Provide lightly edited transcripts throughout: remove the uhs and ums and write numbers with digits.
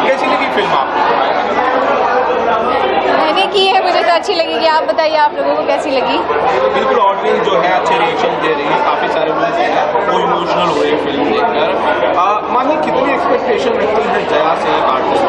कैसी लगी फिल्म आपको? मैंने की है, मुझे तो अच्छी लगेगी। आप बताइए आप लोगों को कैसी लगी? बिल्कुल ऑडियंस जो है अच्छे रिएक्शन दे रही है, काफ़ी सारे लोग हैं वो इमोशनल हो रहे हैं फिल्म देखकर। मानी कितनी एक्सपेक्टेशन रखती है जया से एक आर्टिस्ट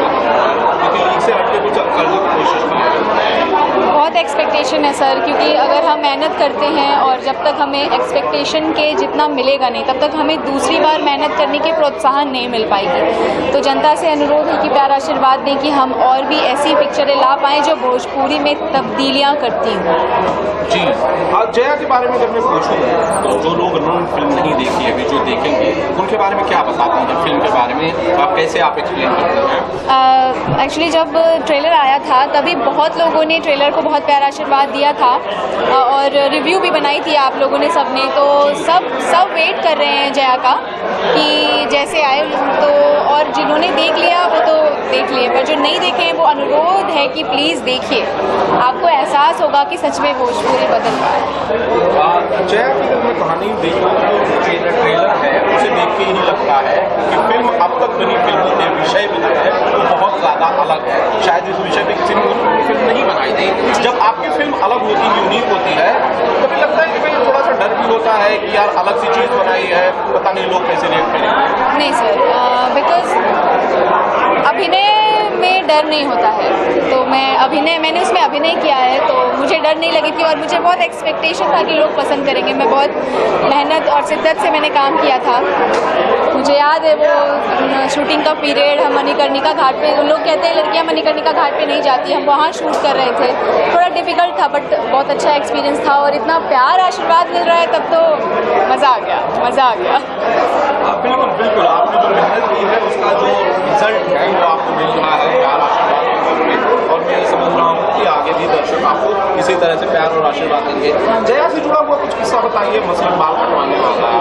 क्योंकि लीग से हटके कुछ करने की कोशिश कर रहे हैं? बहुत एक्सपेक्टेशन है सर, क्योंकि अगर हम मेहनत करते हैं और जब तक हमें एक्सपेक्टेशन के जितना मिलेगा नहीं तब तक हमें दूसरी बार मेहनत करने की प्रोत्साहन नहीं मिल पाएगी। तो जनता से अनुरोध है कि प्यारा आशीर्वाद दें कि हम और भी ऐसी पिक्चरें ला पाएँ जो भोजपुरी में तब्दीलियाँ करती हूँ। जी, आज जया के बारे में अगर मैं पूछूँ तो जो लोग उन्होंने फिल्म नहीं देखी अभी जो देखेंगे उनके बारे में क्या बताती हैं फिल्म के बारे में, आप कैसे आप एक्सप्लेन करते हैं? एक्चुअली जब ट्रेलर आया था तभी बहुत लोगों ने ट्रेलर को बहुत प्यारा आशीर्वाद दिया था और रिव्यू भी बनाई थी आप लोगों ने सबने, तो सब वेट कर रहे हैं जया का कि जैसे आए तो, और जिन्होंने देख लिया वो तो देख लिए, पर जो नहीं देखे हैं वो अनुरोध है कि प्लीज़ देखिए, आपको एहसास होगा कि सच में भोजपुरी बदल रहा है। जया की अगर मैं कहानी देखूँ तो ट्रेलर है उसे देख के ही लगता है कि फिल्म अब तक बनी फिल्मों के विषय में जो है वो बहुत ज़्यादा अलग है। शायद इस विषय पर किसी ने फिल्म नहीं बनाई थी। जब आपकी फिल्म अलग होती है, यूनिक होती है, तो फिर लगता है कि भाई थोड़ा सा डर भी होता है कि यार अलग सी चीज़ बनाई है, पता नहीं लोग कैसे रिएक्ट करेंगे। नहीं सर, बिकॉज अभिनय में डर नहीं होता है, तो मैंने उसमें अभिनय किया है तो मुझे डर नहीं लगी थी और मुझे बहुत एक्सपेक्टेशन था कि लोग पसंद करेंगे। मैं बहुत मेहनत और शिद्दत से मैंने काम किया था। मुझे याद है वो शूटिंग का पीरियड, हम मणिकर्णिका घाट पे, लोग कहते हैं लड़कियां मणिकर्णिका घाट पे नहीं जाती, हम वहाँ शूट कर रहे थे। थोड़ा डिफ़िकल्ट था बट बहुत अच्छा एक्सपीरियंस था और इतना प्यार आशीर्वाद मिल रहा है तब तो मज़ा आ गया। बिल्कुल बिल्कुल, आपने जो मेहनत की है उसका जो रिजल्ट है वो आपको मिल रहा है प्यार आशीर्वाद में, और मैं समझ रहा हूँ कि आगे भी दर्शक आपको इसी तरह से प्यार और आशीर्वाद देंगे। जया से जुड़ा हुआ कुछ किस्सा बताइए, मसलन बाल कटवाने वाला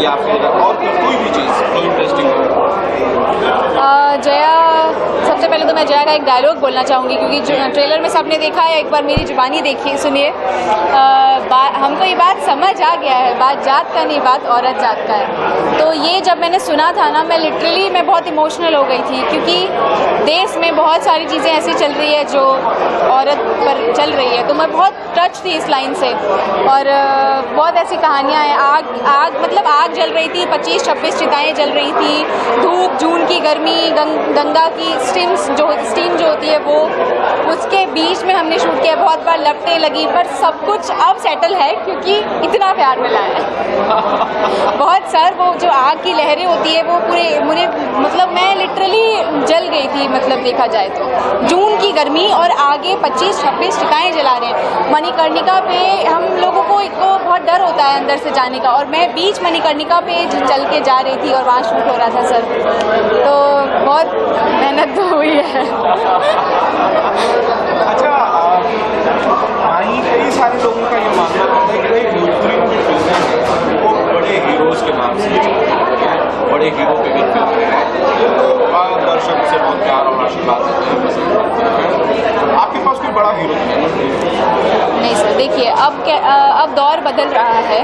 या फिर और कोई भी चीज़ जो इंटरेस्टिंग हो। जया, सबसे पहले तो मैं जया का एक डायलॉग बोलना चाहूँगी क्योंकि ट्रेलर में सबने देखा है, एक बार मेरी जुबानी देखिए, सुनिए। हमको ये बात समझ आ गया है, बात जात का नहीं, बात औरत जात का है। तो ये जब मैंने सुना था ना, मैं बहुत इमोशनल हो गई थी क्योंकि देश में बहुत सारी चीज़ें ऐसी चल रही है जो औरत पर चल रही है, तो मैं बहुत टच थी इस लाइन से। और बहुत ऐसी कहानियाँ हैं, आग जल रही थी, 25-26 चिताएँ जल रही थी, धूप, जून की गर्मी, गंगा की स्टीम जो होती है वो, उसके बीच में हमने शूट किया। बहुत बार लपटें लगी पर सब कुछ अब सेटल है क्योंकि इतना प्यार मिला है। बहुत सर, वो जो आग की लहरें होती है वो मुझे मैं लिटरली जल गई थी, देखा जाए तो जून की गर्मी और आगे 25-26 चिताएँ जला रहे हैं। मणिकर्णिका पे हम लोगों को बहुत डर होता है अंदर से जाने का, और मैं बीच मणिकर्णिका पे चल के जा रही थी और वहाँ शूट हो रहा था सर, तो बहुत मेहनत तो हुई है। अच्छा, कई सारे लोगों का ये मानना है कि भाई भोजपुरी में जो फिल्में हैं वो बड़े हीरोज़ के नाम से बड़े हीरो पे भी फिल्में हैं, तो दर्शक से बहुत प्यार और आशीर्वाद देते हैं, पसंद करते हैं। आपके पास कोई बड़ा हीरो नहीं सर, देखिए अब दौर बदल रहा है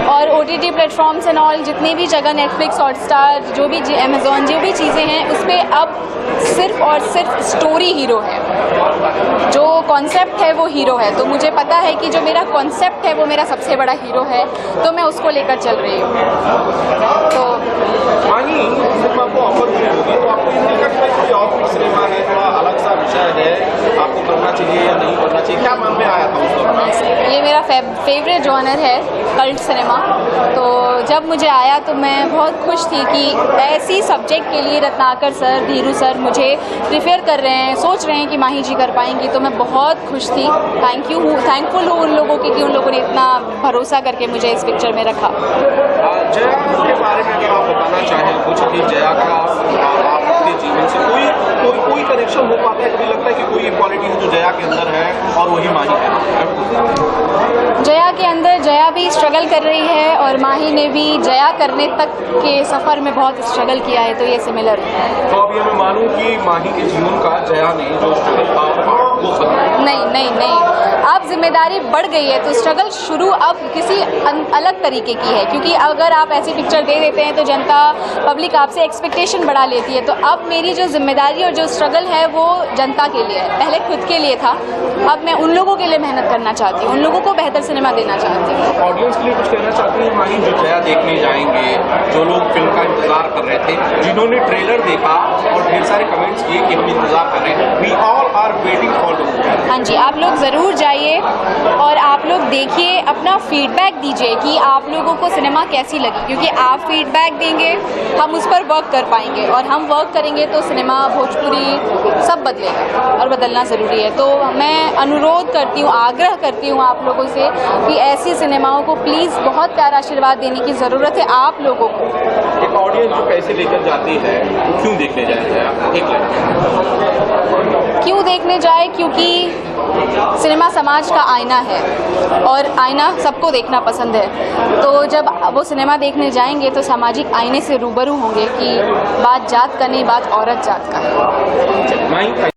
और OTT प्लेटफॉर्म्स एंड ऑल, जितनी भी जगह नेटफ्लिक्स, हॉटस्टार, जो भी अमेज़ॉन, जो भी चीज़ें हैं, उस पर अब सिर्फ और सिर्फ स्टोरी हीरो है, जो कॉन्सेप्ट है वो हीरो है। तो मुझे पता है कि जो मेरा कॉन्सेप्ट है वो मेरा सबसे बड़ा हीरो है, तो मैं उसको लेकर चल रही हूँ। तो आपको ऑफर हुई होगी तो आपको ये लगा कि कोई और सिनेमा है, थोड़ा अलग सा विषय है, आपको करना चाहिए या नहीं करना चाहिए, क्या मन में आया था उस दौरान? ये मेरा फेवरेट जॉनर है, कल्ट सिनेमा। तो जब मुझे आया तो मैं बहुत खुश थी कि ऐसी सब्जेक्ट के लिए रत्नाकर सर, धीरू सर मुझे प्रिफेयर कर रहे हैं, सोच रहे हैं कि माही जी कर पाएंगी, तो मैं बहुत खुश थी। थैंकफुल हूँ उन लोगों की कि उन लोगों ने इतना भरोसा करके मुझे इस पिक्चर में रखा। जया के बारे में अगर आप बताना चाहें कुछ कि जया का आपके जीवन से कोई कनेक्शन हो पाता है, कभी लगता है कि कोई क्वालिटी है जो जया के अंदर है और वही माही है? जया के अंदर जया भी स्ट्रगल कर रही है और माही ने भी जया करने तक के सफ़र में बहुत स्ट्रगल किया है, तो ये सिमिलर है। तो अभी हमें मालूम कि माही के जीवन का जया ने जो स्ट्रगल था वो खत्म? नहीं, अब जिम्मेदारी बढ़ गई है, तो स्ट्रगल शुरू अब किसी अलग तरीके की है, क्योंकि अगर आप ऐसी पिक्चर दे देते हैं तो जनता पब्लिक आपसे एक्सपेक्टेशन बढ़ा लेती है। तो अब मेरी जो जिम्मेदारी और जो स्ट्रगल है वो जनता के लिए है, पहले खुद के लिए था, अब मैं उन लोगों के लिए मेहनत करना चाहती हूँ, उन लोगों को बेहतर सिनेमा देना चाहती हूँ। ऑडियंस के लिए कुछ कहना चाहती हैं माही, जो जया देखने जाएंगे, जो लोग फिल्म का इंतजार कर रहे थे, जिन्होंने ट्रेलर देखा और ढेर सारे कमेंट्स किए कि हम इंतजार कर रहे हैं, we all are waiting for the movie. हाँ जी, आप लोग ज़रूर जाइए और आप लोग देखिए, अपना फीडबैक दीजिए कि आप लोगों को सिनेमा कैसी लगी, क्योंकि आप फीडबैक देंगे हम उस पर वर्क कर पाएंगे, और हम वर्क करेंगे तो सिनेमा, भोजपुरी सब बदलेगा, और बदलना ज़रूरी है। तो मैं अनुरोध करती हूँ, आग्रह करती हूँ आप लोगों से कि ऐसी सिनेमाओं को प्लीज़ बहुत प्यारा आशीर्वाद देने की ज़रूरत है आप लोगों को। एक ऑडियंस जो पैसे लेकर जाती है वो क्यों देखने जाए? एक लाइन क्यों देखने जाए? क्योंकि सिनेमा समाज का आईना है और आईना सबको देखना पसंद है। तो जब वो सिनेमा देखने जाएंगे तो सामाजिक आईने से रूबरू होंगे कि बात जात का नहीं, बात औरत जात का है।